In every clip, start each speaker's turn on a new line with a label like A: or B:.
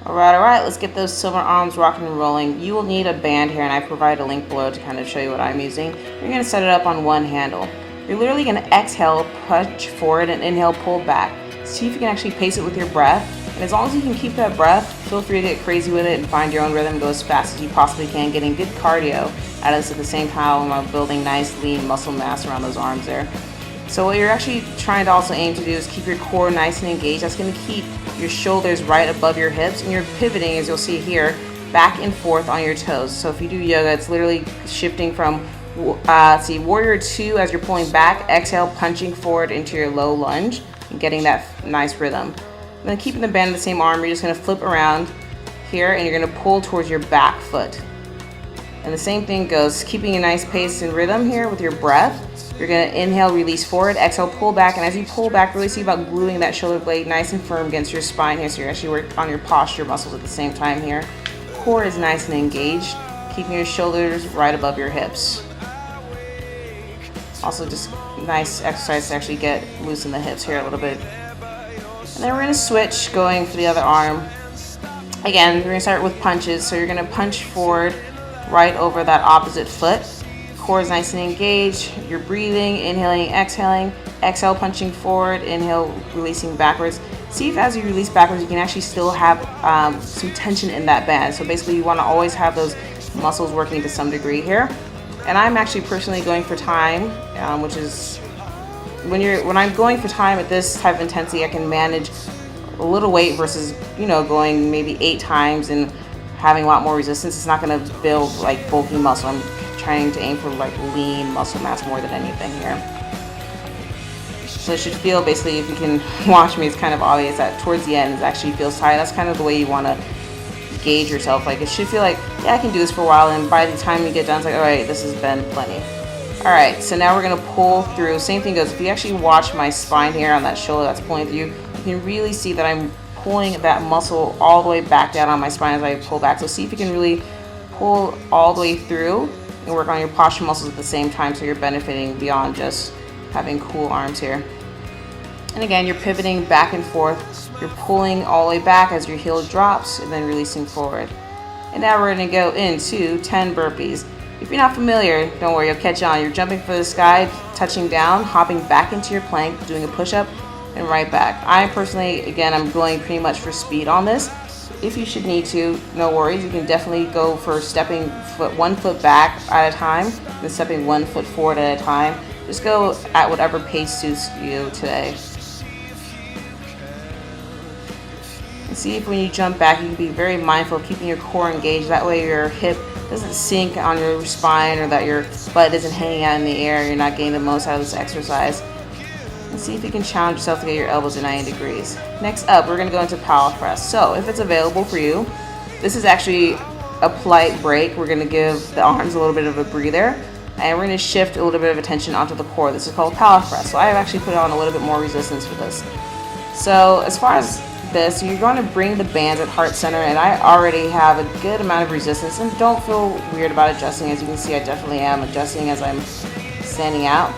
A: Alright, let's get those silver arms rocking and rolling. You will need a band here, and I provide a link below to kind of show you what I'm using. You're going to set it up on one handle. You're literally going to exhale, punch forward, and inhale, pull back. See if you can actually pace it with your breath. And as long as you can keep that breath, feel free to get crazy with it and find your own rhythm. Go as fast as you possibly can, getting good cardio out of this at the same time while building nice lean muscle mass around those arms there. So what you're actually trying to also aim to do is keep your core nice and engaged. That's going to keep your shoulders right above your hips, and you're pivoting, as you'll see here, back and forth on your toes. So if you do yoga, it's literally shifting from warrior 2 as you're pulling back, exhale, punching forward into your low lunge and getting that nice rhythm. And then keeping the band in the same arm, you're just going to flip around here and you're going to pull towards your back foot. And the same thing goes, keeping a nice pace and rhythm here with your breath. You're going to inhale, release forward, exhale, pull back, and as you pull back, really see about gluing that shoulder blade nice and firm against your spine here, so you actually work on your posture muscles at the same time here. Core is nice and engaged, keeping your shoulders right above your hips. Also just nice exercise to actually get loose in the hips here a little bit. And then we're going to switch, going for the other arm. Again, we're going to start with punches, so you're going to punch forward right over that opposite foot. Core is nice and engaged. You're breathing, inhaling, exhaling. Exhale, punching forward. Inhale, releasing backwards. See if as you release backwards, you can actually still have some tension in that band. So basically, you want to always have those muscles working to some degree here. And I'm actually personally going for time, which is when I'm going for time at this type of intensity, I can manage a little weight versus going maybe 8 times and having a lot more resistance. It's not going to build like bulky muscle. I'm trying to aim for like lean muscle mass more than anything here. So it should feel, basically, if you can watch me, it's kind of obvious that towards the end it actually feels tight. That's kind of the way you want to gauge yourself. Like, it should feel like, yeah, I can do this for a while, and by the time you get done, it's like, all right, this has been plenty. All right, so now we're going to pull through. Same thing goes, if you actually watch my spine here on that shoulder that's pulling through, you can really see that I'm pulling that muscle all the way back down on my spine as I pull back. So see if you can really pull all the way through and work on your posture muscles at the same time, so you're benefiting beyond just having cool arms here. And again, you're pivoting back and forth. You're pulling all the way back as your heel drops and then releasing forward. And now we're going to go into 10 burpees. If you're not familiar, don't worry, you'll catch on. You're jumping for the sky, touching down, hopping back into your plank, doing a push-up, and right back. I personally, again, I'm going pretty much for speed on this. If you should need to, no worries. You can definitely go for stepping one foot back at a time, then stepping 1 foot forward at a time. Just go at whatever pace suits you today. And see if when you jump back, you can be very mindful of keeping your core engaged. That way your hip doesn't sink on your spine, or that your butt isn't hanging out in the air. You're not getting the most out of this exercise. And see if you can challenge yourself to get your elbows at 90 degrees. Next up, we're going to go into power press. So if it's available for you, this is actually a polite break. We're going to give the arms a little bit of a breather, and we're going to shift a little bit of attention onto the core. This is called power press. So I've actually put on a little bit more resistance for this. So as far as this, you're going to bring the bands at heart center, and I already have a good amount of resistance, and don't feel weird about adjusting. As you can see, I definitely am adjusting as I'm standing out.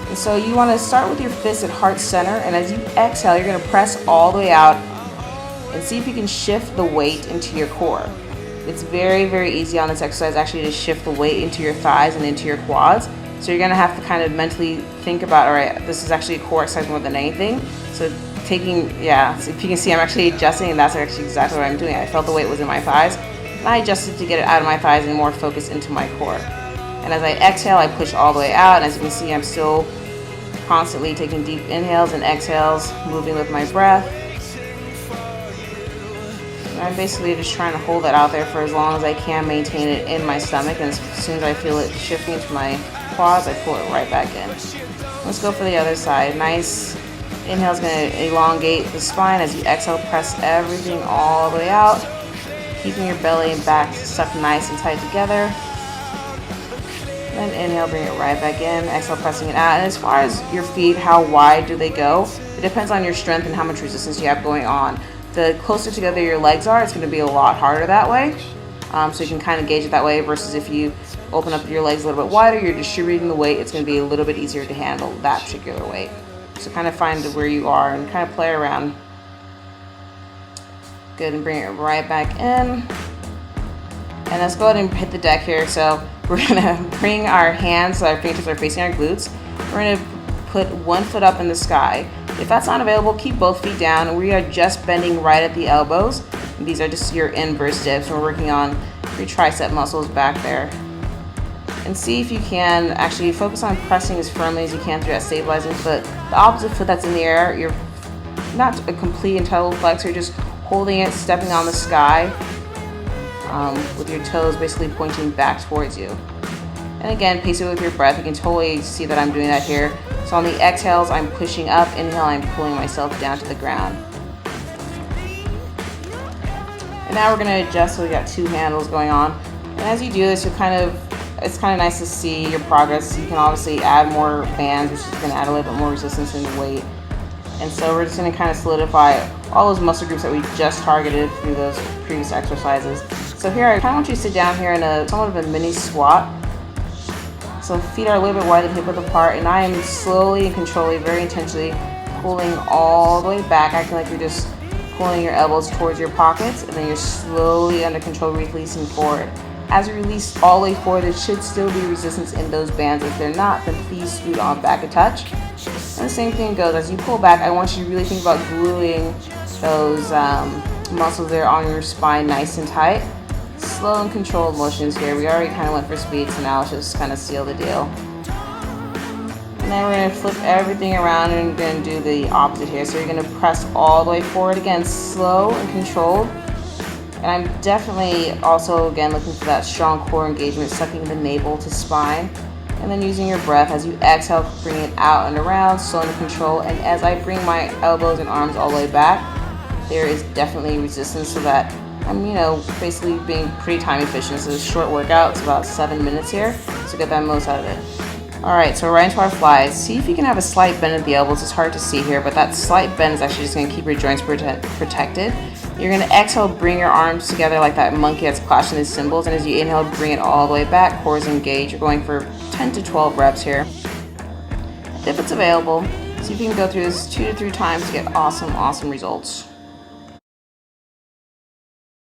A: And so you want to start with your fists at heart center, and as you exhale, you're going to press all the way out and see if you can shift the weight into your core. It's very, very easy on this exercise actually to shift the weight into your thighs and into your quads. So you're going to have to kind of mentally think about, all right, this is actually a core exercise more than anything. So so if you can see, I'm actually adjusting, and that's actually exactly what I'm doing. I felt the weight was in my thighs, and I adjusted to get it out of my thighs and more focus into my core. And as I exhale, I push all the way out, and as you can see, I'm still constantly taking deep inhales and exhales, moving with my breath. And I'm basically just trying to hold that out there for as long as I can, maintain it in my stomach, and as soon as I feel it shifting into my quads, I pull it right back in. Let's go for the other side. Nice. Inhale is going to elongate the spine. As you exhale, press everything all the way out, keeping your belly and back stuck nice and tight together. Then inhale, bring it right back in. Exhale, pressing it out. And as far as your feet, how wide do they go? It depends on your strength and how much resistance you have going on. The closer together your legs are, it's going to be a lot harder that way. So you can kind of gauge it that way, versus if you open up your legs a little bit wider, you're distributing the weight, it's going to be a little bit easier to handle that particular weight. So kind of find where you are and kind of play around. Good, and bring it right back in. And let's go ahead and hit the deck here. So we're gonna bring our hands, so our fingertips are facing our glutes. We're gonna put one foot up in the sky. If that's not available, keep both feet down. We are just bending right at the elbows. And these are just your inverse dips. We're working on your tricep muscles back there. And see if you can actually focus on pressing as firmly as you can through that stabilizing foot. The opposite foot that's in the air, you're not a complete and total flex, you're just holding it, stepping on the sky with your toes basically pointing back towards you. And again, pace it with your breath. You can totally see that I'm doing that here. So on the exhales, I'm pushing up. Inhale, I'm pulling myself down to the ground. And now we're going to adjust, so we got two handles going on. And as you do this, it's kind of nice to see your progress. You can obviously add more bands, which is going to add a little bit more resistance and weight. And so we're just going to kind of solidify all those muscle groups that we just targeted through those previous exercises. So here, I kind of want you to sit down here in a somewhat of a mini squat. So feet are a little bit wide and hip width apart, and I am slowly and controllably, very intentionally pulling all the way back, acting like you're just pulling your elbows towards your pockets, and then you're slowly under control releasing forward. As you release all the way forward, there should still be resistance in those bands. If they're not, then please scoot on back a touch. And the same thing goes, as you pull back, I want you to really think about gluing those muscles there on your spine nice and tight. Slow and controlled motions here. We already kind of went for speed, so now let's just kind of seal the deal. And then we're going to flip everything around and going to do the opposite here. So you're going to press all the way forward again, slow and controlled. And I'm definitely also, again, looking for that strong core engagement, sucking the navel to spine. And then using your breath as you exhale, bring it out and around, slow and control. And as I bring my elbows and arms all the way back, there is definitely resistance, so that I'm, basically being pretty time efficient. This is a short workout. It's about 7 minutes here, so get that most out of it. All right, so right into our flies. See if you can have a slight bend at the elbows. It's hard to see here, but that slight bend is actually just going to keep your joints protected. You're going to exhale, bring your arms together like that monkey that's clashing these cymbals, and as you inhale, bring it all the way back, core is engaged. You're going for 10 to 12 reps here. If it's available, see if you can go through this 2 to 3 times to get awesome results.